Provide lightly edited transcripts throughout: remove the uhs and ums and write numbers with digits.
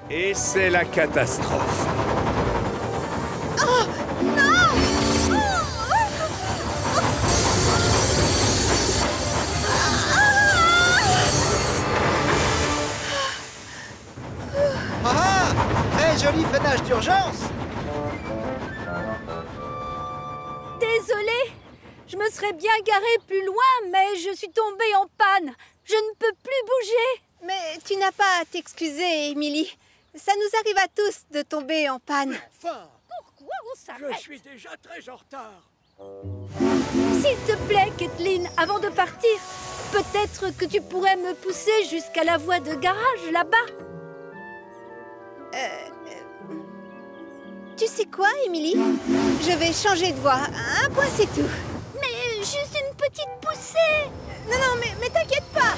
Et c'est la catastrophe. Oh non! Ah! Très joli freinage d'urgence! Désolée, je me serais bien garée plus loin, mais je suis tombée en panne. Je ne peux plus bouger. Mais tu n'as pas à t'excuser, Émilie. Ça nous arrive à tous de tomber en panne. Enfin, Pourquoi on s'arrête? je suis déjà très en retard. S'il te plaît, Kathleen, avant de partir, peut-être que tu pourrais me pousser jusqu'à la voie de garage, là-bas. Tu sais quoi, Émilie? Je vais changer de voie. Un point, c'est tout. Mais juste une petite poussée. Non, mais t'inquiète pas.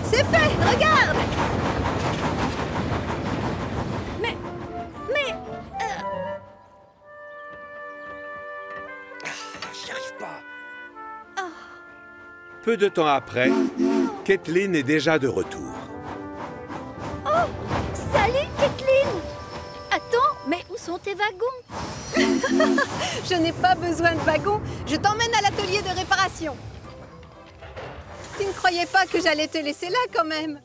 C'est fait, regarde. Mais... J'y arrive pas. Peu de temps après, Kathleen est déjà de retour. Oh, salut, Kathleen. Attends, mais où sont tes wagons? Je n'ai pas besoin de wagon. Je t'emmène à l'atelier de réparation. Tu ne croyais pas que j'allais te laisser là, quand même?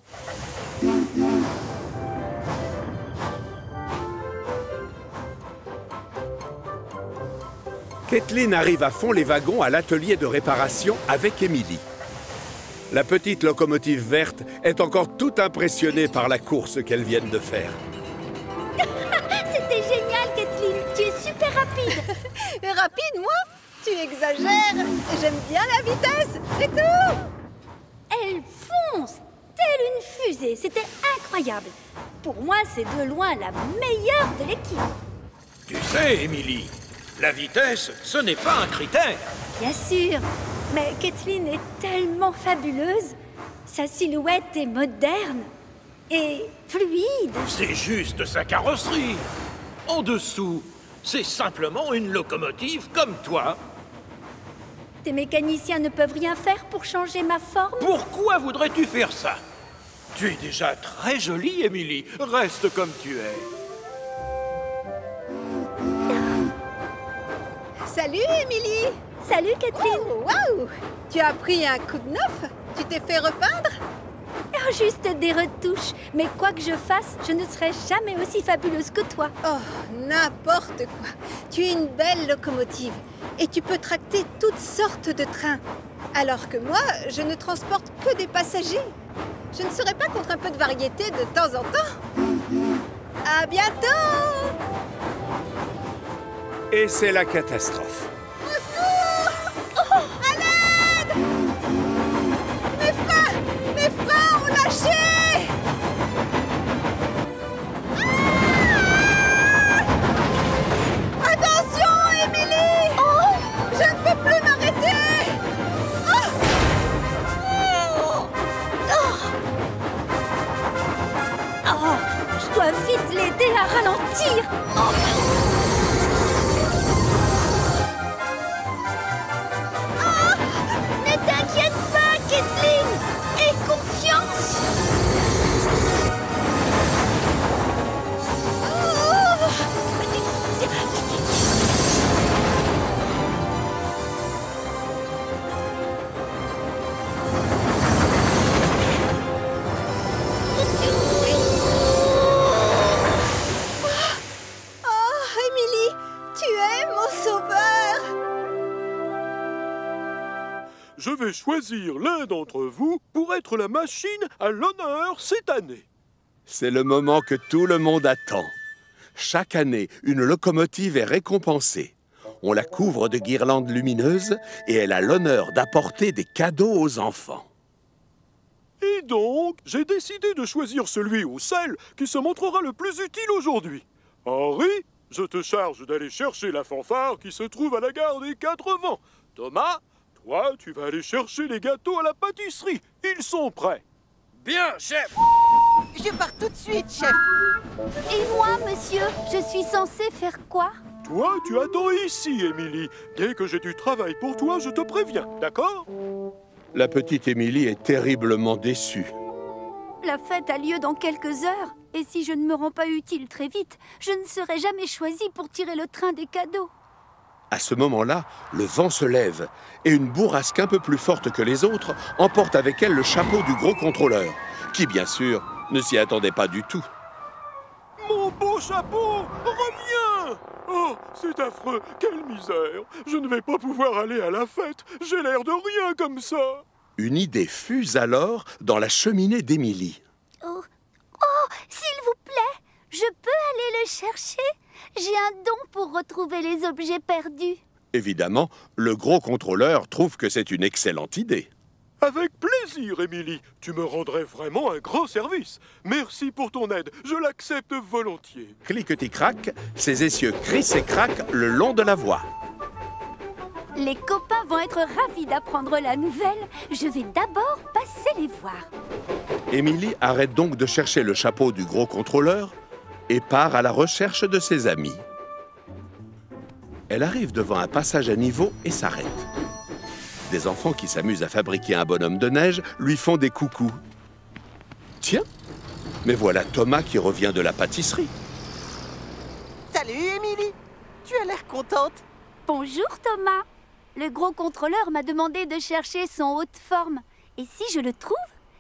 Kathleen arrive à fond les wagons à l'atelier de réparation avec Émilie. La petite locomotive verte est encore toute impressionnée par la course qu'elles viennent de faire. C'était génial, Kathleen. Tu es super rapide. Rapide, moi? Tu exagères. J'aime bien la vitesse, c'est tout. Elle fonce telle une fusée. C'était incroyable. Pour moi, c'est de loin la meilleure de l'équipe. Tu sais, Émilie, la vitesse, ce n'est pas un critère. Bien sûr. Mais Kathleen est tellement fabuleuse. Sa silhouette est moderne et fluide. C'est juste sa carrosserie. En dessous, c'est simplement une locomotive comme toi. Tes mécaniciens ne peuvent rien faire pour changer ma forme? Pourquoi voudrais-tu faire ça? Tu es déjà très jolie, Émilie. Reste comme tu es. Salut, Émilie. Salut, Kathleen. Oh, waouh! Tu as pris un coup de neuf? Tu t'es fait repeindre? Oh, juste des retouches. Mais quoi que je fasse, je ne serai jamais aussi fabuleuse que toi. Oh, n'importe quoi. Tu es une belle locomotive et tu peux tracter toutes sortes de trains. Alors que moi, je ne transporte que des passagers. Je ne serais pas contre un peu de variété de temps en temps. À bientôt! Et c'est la catastrophe. Au secours! À l'aide! Mes freins ont lâché! Ah! Attention, Émilie! Oh! Je ne peux plus m'arrêter! Oh! Oh, je dois vite l'aider à ralentir. Oh. Ne t'inquiète pas, Kathleen. Aie confiance. Oh, Émilie, tu es mon sauveur! Je vais choisir l'un d'entre vous pour être la machine à l'honneur cette année. C'est le moment que tout le monde attend. Chaque année, une locomotive est récompensée. On la couvre de guirlandes lumineuses et elle a l'honneur d'apporter des cadeaux aux enfants. Et donc, j'ai décidé de choisir celui ou celle qui se montrera le plus utile aujourd'hui. Henri, je te charge d'aller chercher la fanfare qui se trouve à la gare des Quatre Vents. Thomas, toi, tu vas aller chercher les gâteaux à la pâtisserie. Ils sont prêts. Bien, chef. Je pars tout de suite, chef. Et moi, monsieur, je suis censée faire quoi? Toi, tu attends ici, Émilie. Dès que j'ai du travail pour toi, je te préviens, d'accord? La petite Émilie est terriblement déçue. La fête a lieu dans quelques heures. Et si je ne me rends pas utile très vite, je ne serai jamais choisie pour tirer le train des cadeaux. À ce moment-là, le vent se lève et une bourrasque un peu plus forte que les autres emporte avec elle le chapeau du gros contrôleur, qui, bien sûr, ne s'y attendait pas du tout. Mon beau chapeau, reviens! Oh, c'est affreux, quelle misère! Je ne vais pas pouvoir aller à la fête, j'ai l'air de rien comme ça! Une idée fuse alors dans la cheminée d'Émilie. Oh, s'il vous plaît, je peux aller le chercher? J'ai un don pour retrouver les objets perdus. Évidemment, le gros contrôleur trouve que c'est une excellente idée. Avec plaisir, Émilie. Tu me rendrais vraiment un grand service. Merci pour ton aide, je l'accepte volontiers. Cliquetis-crac, ses essieux crissent et craquent le long de la voie. Les copains vont être ravis d'apprendre la nouvelle. Je vais d'abord passer les voir. Émilie arrête donc de chercher le chapeau du gros contrôleur et part à la recherche de ses amis. Elle arrive devant un passage à niveau et s'arrête. Des enfants qui s'amusent à fabriquer un bonhomme de neige lui font des coucous. Tiens, mais voilà Thomas qui revient de la pâtisserie. Salut, Émilie. Tu as l'air contente. Bonjour Thomas. Le gros contrôleur m'a demandé de chercher son haute forme. Et si je le trouve,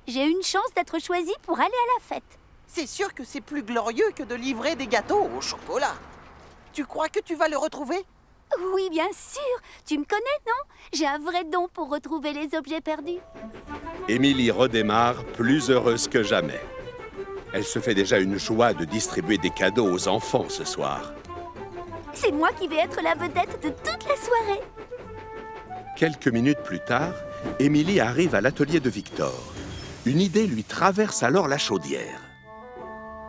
j'ai une chance d'être choisie pour aller à la fête. C'est sûr que c'est plus glorieux que de livrer des gâteaux au chocolat. Tu crois que tu vas le retrouver? Oui, bien sûr. Tu me connais, non? J'ai un vrai don pour retrouver les objets perdus. Émilie redémarre plus heureuse que jamais. Elle se fait déjà une joie de distribuer des cadeaux aux enfants ce soir. C'est moi qui vais être la vedette de toute la soirée. Quelques minutes plus tard, Émilie arrive à l'atelier de Victor. Une idée lui traverse alors la chaudière.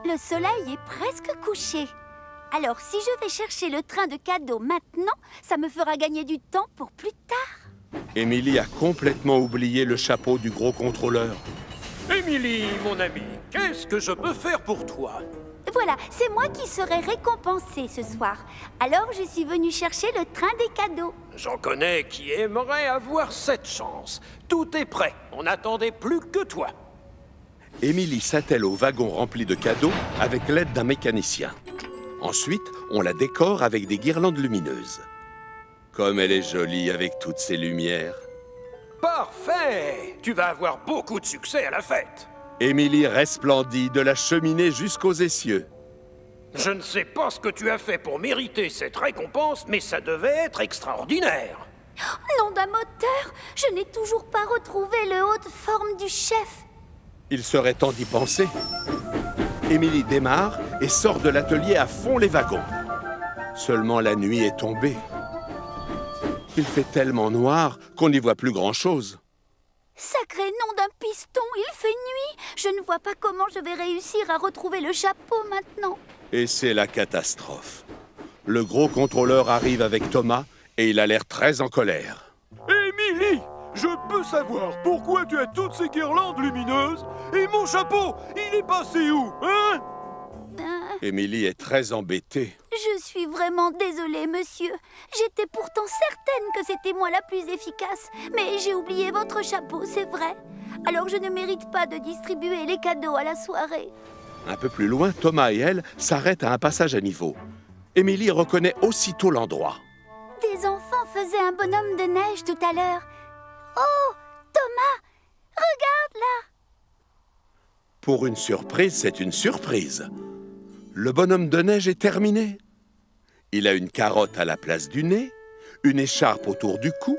Le soleil est presque couché. Alors, si je vais chercher le train de cadeaux maintenant, ça me fera gagner du temps pour plus tard. Émilie a complètement oublié le chapeau du gros contrôleur. Émilie, mon amie, qu'est-ce que je peux faire pour toi? Voilà, c'est moi qui serai récompensée ce soir. Alors, je suis venue chercher le train des cadeaux. J'en connais qui aimeraient avoir cette chance. Tout est prêt, on n'attendait plus que toi. Émilie s'attelle au wagon rempli de cadeaux avec l'aide d'un mécanicien. Ensuite, on la décore avec des guirlandes lumineuses. Comme elle est jolie avec toutes ces lumières. Parfait! Tu vas avoir beaucoup de succès à la fête. Émilie resplendit de la cheminée jusqu'aux essieux. Je ne sais pas ce que tu as fait pour mériter cette récompense, mais ça devait être extraordinaire. Nom d'un moteur, je n'ai toujours pas retrouvé le haut de forme du chef. Il serait temps d'y penser. Émilie démarre et sort de l'atelier à fond les wagons. Seulement la nuit est tombée. Il fait tellement noir qu'on n'y voit plus grand-chose. Sacré nom d'un piston, il fait nuit. Je ne vois pas comment je vais réussir à retrouver le chapeau maintenant. Et c'est la catastrophe. Le gros contrôleur arrive avec Thomas et il a l'air très en colère. Émilie, je peux savoir pourquoi tu as toutes ces guirlandes lumineuses? Et mon chapeau, il est passé où, hein? Émilie est très embêtée. Je suis vraiment désolée, monsieur. J'étais pourtant certaine que c'était moi la plus efficace. Mais j'ai oublié votre chapeau, c'est vrai. Alors je ne mérite pas de distribuer les cadeaux à la soirée. Un peu plus loin, Thomas et elle s'arrêtent à un passage à niveau. Émilie reconnaît aussitôt l'endroit. Des enfants faisaient un bonhomme de neige tout à l'heure. Oh, Thomas, regarde là! Pour une surprise, c'est une surprise. Le bonhomme de neige est terminé. Il a une carotte à la place du nez, une écharpe autour du cou,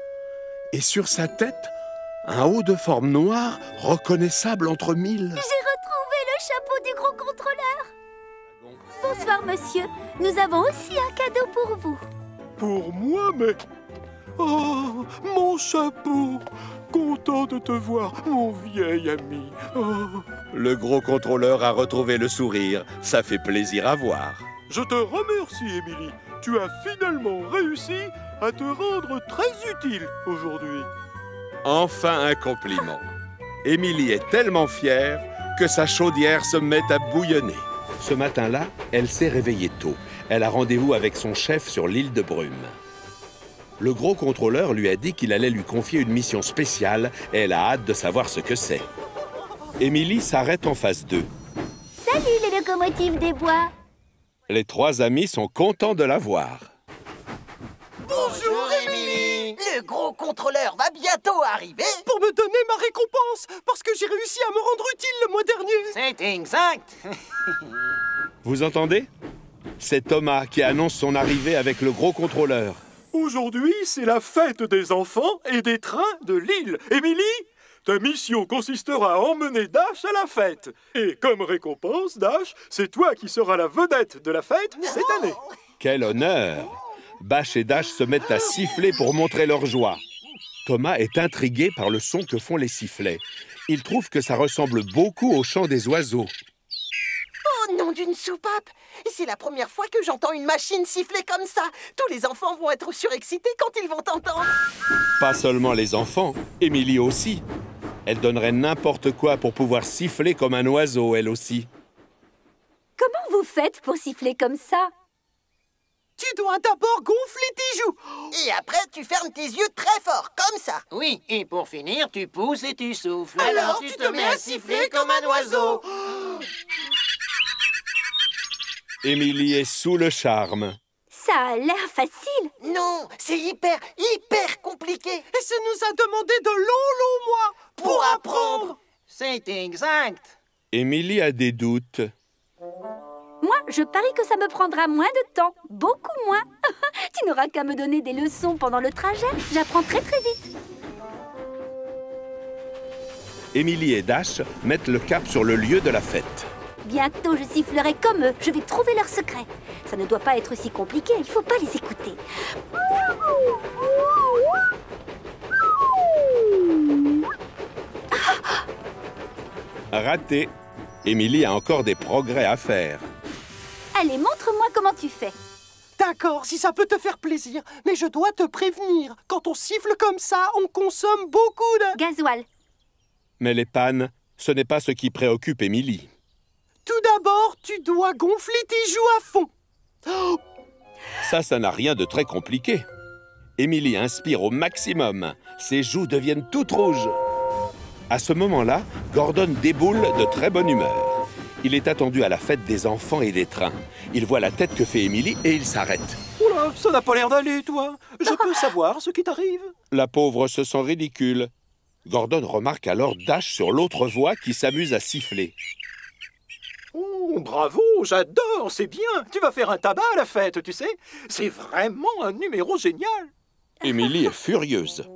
et sur sa tête, un haut de forme noire reconnaissable entre mille. J'ai retrouvé le chapeau du gros contrôleur. Bonsoir, monsieur. Nous avons aussi un cadeau pour vous. Pour moi, mais... Oh, mon chapeau! Content de te voir, mon vieil ami. Oh. Le gros contrôleur a retrouvé le sourire. Ça fait plaisir à voir. Je te remercie, Émilie. Tu as finalement réussi à te rendre très utile aujourd'hui. Enfin un compliment. Émilie est tellement fière que sa chaudière se met à bouillonner. Ce matin-là, elle s'est réveillée tôt. Elle a rendez-vous avec son chef sur l'île de Brume. Le gros contrôleur lui a dit qu'il allait lui confier une mission spéciale et elle a hâte de savoir ce que c'est. Émilie s'arrête en face d'eux. Salut les locomotives des bois. Les trois amis sont contents de la voir. Bonjour, Émilie! Le gros contrôleur va bientôt arriver. Pour me donner ma récompense, parce que j'ai réussi à me rendre utile le mois dernier. C'est exact. Vous entendez? C'est Thomas qui annonce son arrivée avec le gros contrôleur. Aujourd'hui, c'est la fête des enfants et des trains de l'île. Émilie, ta mission consistera à emmener Dash à la fête. Et comme récompense, Dash, c'est toi qui seras la vedette de la fête cette année. Quel honneur! Bâche et Dash se mettent à siffler pour montrer leur joie. Thomas est intrigué par le son que font les sifflets. Il trouve que ça ressemble beaucoup au chant des oiseaux. Oh, nom d'une soupape! C'est la première fois que j'entends une machine siffler comme ça. Tous les enfants vont être surexcités quand ils vont t'entendre. Pas seulement les enfants, Émilie aussi. Elle donnerait n'importe quoi pour pouvoir siffler comme un oiseau, elle aussi. Comment vous faites pour siffler comme ça? Tu dois d'abord gonfler tes joues. Et après, tu fermes tes yeux très fort, comme ça. Oui, et pour finir, tu pousses et tu souffles. Alors tu te mets à siffler comme un oiseau. Émilie est sous le charme. Ça a l'air facile. Non, c'est hyper compliqué. Et ça nous a demandé de longs mois Pour apprendre. C'est exact. Émilie a des doutes. Moi, je parie que ça me prendra moins de temps. Beaucoup moins. Tu n'auras qu'à me donner des leçons pendant le trajet. J'apprends très vite. Émilie et Dash mettent le cap sur le lieu de la fête. Bientôt, je sifflerai comme eux. Je vais trouver leur secret. Ça ne doit pas être si compliqué. Il ne faut pas les écouter. Raté. Émilie a encore des progrès à faire. Allez, montre-moi comment tu fais. D'accord, si ça peut te faire plaisir. Mais je dois te prévenir. Quand on siffle comme ça, on consomme beaucoup de... Gasoil. Mais les pannes, ce n'est pas ce qui préoccupe Émilie. Tout d'abord, tu dois gonfler tes joues à fond. Oh, Ça n'a rien de très compliqué. Émilie inspire au maximum. Ses joues deviennent toutes rouges. À ce moment-là, Gordon déboule de très bonne humeur. Il est attendu à la fête des enfants et des trains. Il voit la tête que fait Émilie et il s'arrête. oula, ça n'a pas l'air d'aller, toi. Je peux savoir ce qui t'arrive? La pauvre se sent ridicule. Gordon remarque alors Dash sur l'autre voie qui s'amuse à siffler. Oh, bravo, j'adore, c'est bien. Tu vas faire un tabac à la fête, tu sais. C'est vraiment un numéro génial. Émilie est furieuse.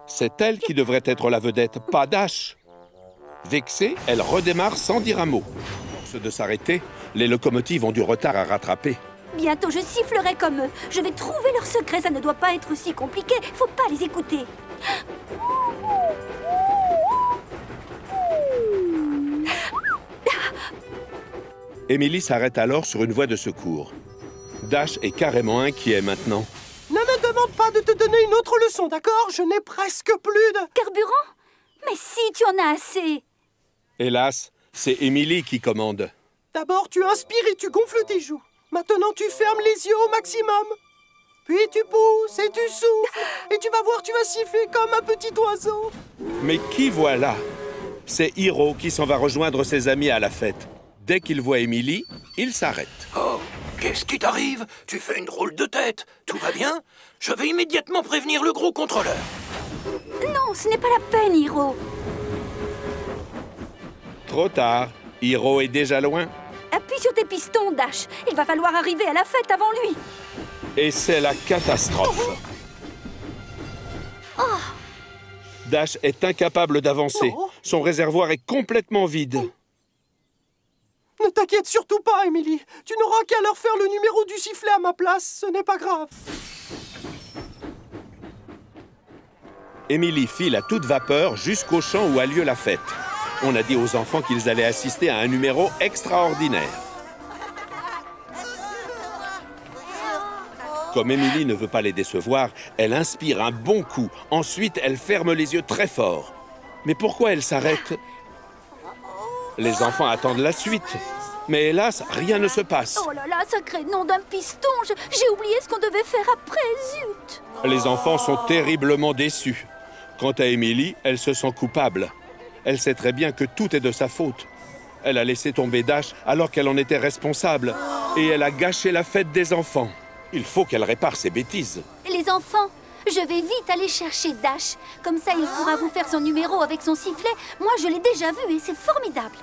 C'est elle qui devrait être la vedette, pas Dash. Vexée, elle redémarre sans dire un mot. Force de s'arrêter, les locomotives ont du retard à rattraper. Bientôt, je sifflerai comme eux. Je vais trouver leur secret. Ça ne doit pas être si compliqué. Faut pas les écouter. Émilie s'arrête alors sur une voie de secours. Dash est carrément inquiet maintenant. Ne me demande pas de te donner une autre leçon, d'accord? Je n'ai presque plus de... Carburant? Mais si, tu en as assez. Hélas, c'est Émilie qui commande. D'abord, tu inspires et tu gonfles tes joues. Maintenant, tu fermes les yeux au maximum. Puis tu pousses et tu souffles. Et tu vas voir, tu vas siffler comme un petit oiseau. Mais qui voilà? C'est Hiro qui s'en va rejoindre ses amis à la fête. Dès qu'il voit Émilie, il s'arrête. Oh, qu'est-ce qui t'arrive? Tu fais une drôle de tête. Tout va bien? Je vais immédiatement prévenir le gros contrôleur. Non, ce n'est pas la peine, Hiro. Trop tard. Hiro est déjà loin. Appuie sur tes pistons, Dash. Il va falloir arriver à la fête avant lui. Et c'est la catastrophe. Dash est incapable d'avancer. Son réservoir est complètement vide. Ne t'inquiète surtout pas, Émilie. Tu n'auras qu'à leur faire le numéro du sifflet à ma place. Ce n'est pas grave. Émilie file à toute vapeur jusqu'au champ où a lieu la fête. On a dit aux enfants qu'ils allaient assister à un numéro extraordinaire. Comme Émilie ne veut pas les décevoir, elle inspire un bon coup. Ensuite, elle ferme les yeux très fort. Mais pourquoi elle s'arrête? Les enfants attendent la suite. Mais hélas, rien ne se passe. Oh là là, sacré nom d'un piston. J'ai oublié ce qu'on devait faire après, zut. Les enfants sont terriblement déçus. Quant à Émilie, elle se sent coupable. Elle sait très bien que tout est de sa faute. Elle a laissé tomber Dash alors qu'elle en était responsable. Et elle a gâché la fête des enfants. Il faut qu'elle répare ses bêtises. Les enfants, je vais vite aller chercher Dash. Comme ça, il pourra vous faire son numéro avec son sifflet. Moi, je l'ai déjà vu et c'est formidable.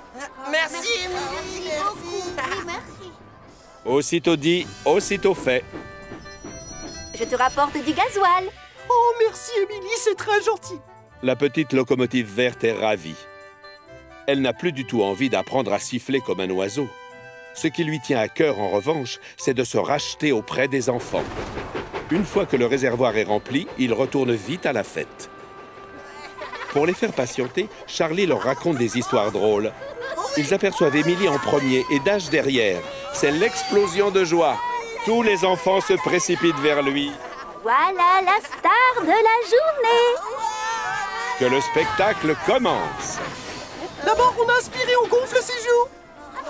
Merci, Émilie. Oui, merci. Aussitôt dit, aussitôt fait. Je te rapporte du gasoil. Oh, merci, Émilie, c'est très gentil. La petite locomotive verte est ravie. Elle n'a plus du tout envie d'apprendre à siffler comme un oiseau. Ce qui lui tient à cœur, en revanche, c'est de se racheter auprès des enfants. Une fois que le réservoir est rempli, il retourne vite à la fête. Pour les faire patienter, Charlie leur raconte des histoires drôles. Ils aperçoivent Émilie en premier et Dash derrière. C'est l'explosion de joie. Tous les enfants se précipitent vers lui. Voilà la star de la journée. Que le spectacle commence. D'abord, on inspire et on gonfle ses joues.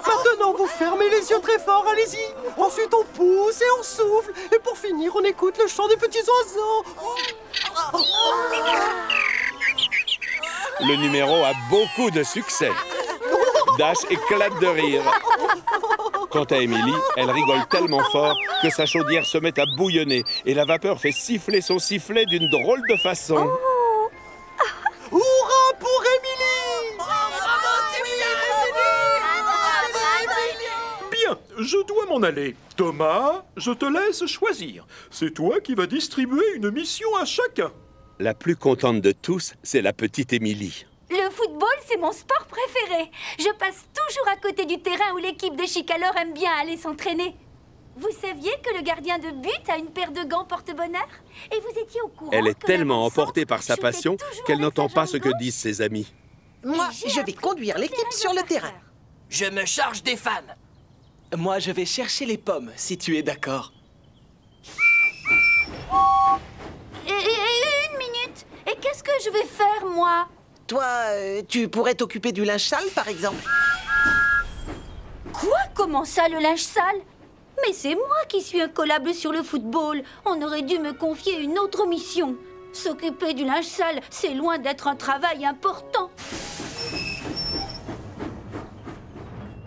Maintenant, vous fermez les yeux très fort, allez-y. Ensuite, on pousse et on souffle. Et pour finir, on écoute le chant des petits oiseaux. Le numéro a beaucoup de succès. Dash éclate de rire. Quant à Émilie, elle rigole tellement fort que sa chaudière se met à bouillonner et la vapeur fait siffler son sifflet d'une drôle de façon. Hurrah pour Émilie! Bien, je dois m'en aller. Thomas, je te laisse choisir. C'est toi qui vas distribuer une mission à chacun. La plus contente de tous, c'est la petite Émilie. Le football, c'est mon sport préféré. Je passe toujours à côté du terrain où l'équipe de Chicalor aime bien aller s'entraîner. Vous saviez que le gardien de but a une paire de gants porte-bonheur? Et vous étiez au courant? Elle est que tellement l'avant-centre emportée par sa shootait passion toujours qu'elle avec n'entend sa pas jambe ce que gauche? disent ses amis. Moi, Et j'ai je vais un conduire petit l'équipe sur le terrain. Je me charge des fans. Moi, je vais chercher les pommes, si tu es d'accord. Et une minute. Et qu'est-ce que je vais faire, moi? Toi, tu pourrais t'occuper du linge sale, par exemple. Quoi? Comment ça, le linge sale? Mais c'est moi qui suis incollable sur le football. On aurait dû me confier une autre mission. S'occuper du linge sale, c'est loin d'être un travail important.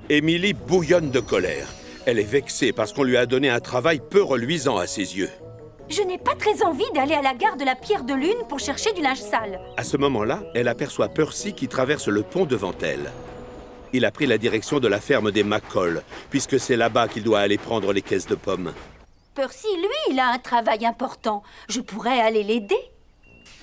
Émilie bouillonne de colère. Elle est vexée parce qu'on lui a donné un travail peu reluisant à ses yeux. Je n'ai pas très envie d'aller à la gare de la Pierre de Lune pour chercher du linge sale. À ce moment-là, elle aperçoit Percy qui traverse le pont devant elle. Il a pris la direction de la ferme des McCall, puisque c'est là-bas qu'il doit aller prendre les caisses de pommes. Percy, lui, il a un travail important. Je pourrais aller l'aider.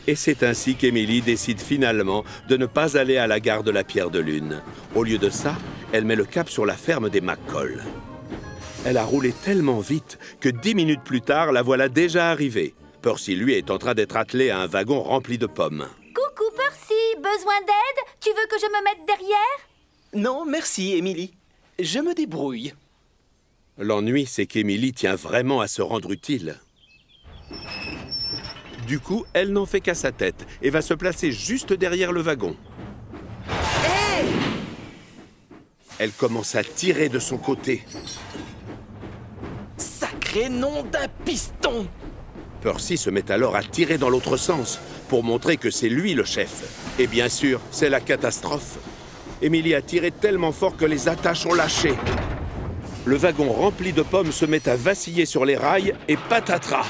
Et c'est ainsi qu'Émilie décide finalement de ne pas aller à la gare de la Pierre de Lune. Au lieu de ça, elle met le cap sur la ferme des McCall. Elle a roulé tellement vite que 10 minutes plus tard, la voilà déjà arrivée. Percy, lui, est en train d'être attelé à un wagon rempli de pommes. Coucou, Percy. Besoin d'aide? Tu veux que je me mette derrière? Non, merci, Émilie. Je me débrouille. L'ennui, c'est qu'Émilie tient vraiment à se rendre utile. Du coup, elle n'en fait qu'à sa tête et va se placer juste derrière le wagon. Elle commence à tirer de son côté. Sacré nom d'un piston! Percy se met alors à tirer dans l'autre sens pour montrer que c'est lui le chef. Et bien sûr, c'est la catastrophe. Émilie a tiré tellement fort que les attaches ont lâché. Le wagon rempli de pommes se met à vaciller sur les rails et patatras!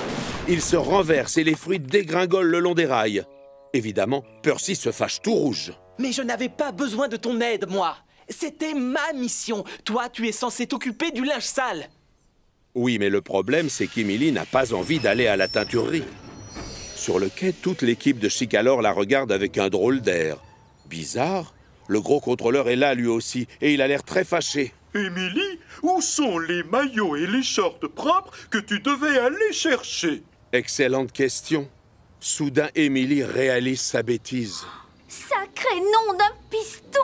Il se renverse et les fruits dégringolent le long des rails. Évidemment, Percy se fâche tout rouge. Mais je n'avais pas besoin de ton aide, moi. C'était ma mission. Toi, tu es censé t'occuper du linge sale. Oui, mais le problème, c'est qu'Émilie n'a pas envie d'aller à la teinturerie. Sur le quai, toute l'équipe de Chicalor la regarde avec un drôle d'air. Bizarre, le gros contrôleur est là lui aussi, et il a l'air très fâché. Émilie, où sont les maillots et les shorts propres que tu devais aller chercher? Excellente question. Soudain, Émilie réalise sa bêtise. Sacré nom d'un piston!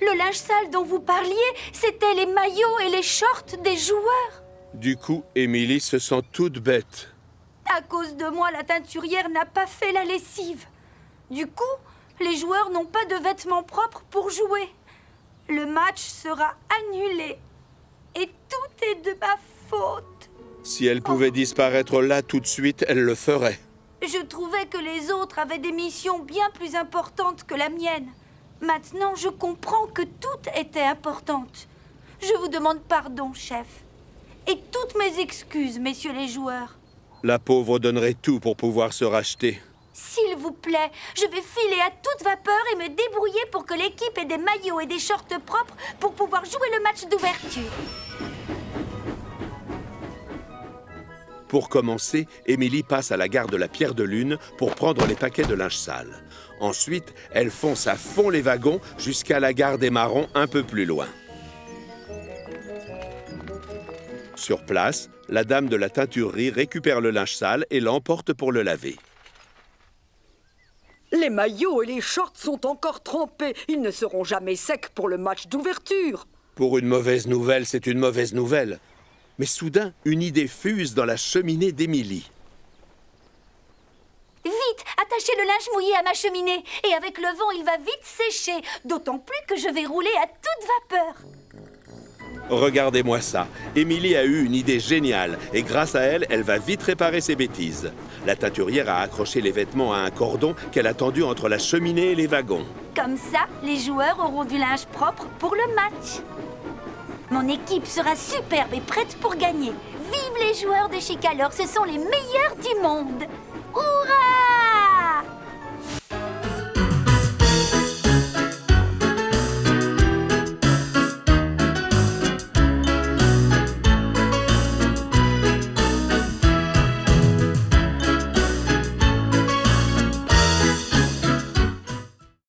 Le linge sale dont vous parliez, c'était les maillots et les shorts des joueurs. Du coup, Émilie se sent toute bête. À cause de moi, la teinturière n'a pas fait la lessive. Du coup, les joueurs n'ont pas de vêtements propres pour jouer. Le match sera annulé. Et tout est de ma faute. Si elle pouvait disparaître là tout de suite, elle le ferait. Je trouvais que les autres avaient des missions bien plus importantes que la mienne. Maintenant, je comprends que toutes étaient importantes. Je vous demande pardon, chef. Et toutes mes excuses, messieurs les joueurs. La pauvre donnerait tout pour pouvoir se racheter. S'il vous plaît, je vais filer à toute vapeur et me débrouiller pour que l'équipe ait des maillots et des shorts propres pour pouvoir jouer le match d'ouverture. Pour commencer, Émilie passe à la gare de la Pierre de Lune pour prendre les paquets de linge sale. Ensuite, elle fonce à fond les wagons jusqu'à la gare des Marrons un peu plus loin. Sur place, la dame de la teinturerie récupère le linge sale et l'emporte pour le laver. Les maillots et les shorts sont encore trempés. Ils ne seront jamais secs pour le match d'ouverture. Pour une mauvaise nouvelle, c'est une mauvaise nouvelle. Mais soudain, une idée fuse dans la cheminée d'Émilie. Vite, attachez le linge mouillé à ma cheminée. Et avec le vent, il va vite sécher. D'autant plus que je vais rouler à toute vapeur. Regardez-moi ça. Émilie a eu une idée géniale. Et grâce à elle, elle va vite réparer ses bêtises. La teinturière a accroché les vêtements à un cordon qu'elle a tendu entre la cheminée et les wagons. Comme ça, les joueurs auront du linge propre pour le match. Mon équipe sera superbe et prête pour gagner. Vive les joueurs de Chicalor, ce sont les meilleurs du monde. Hurrah!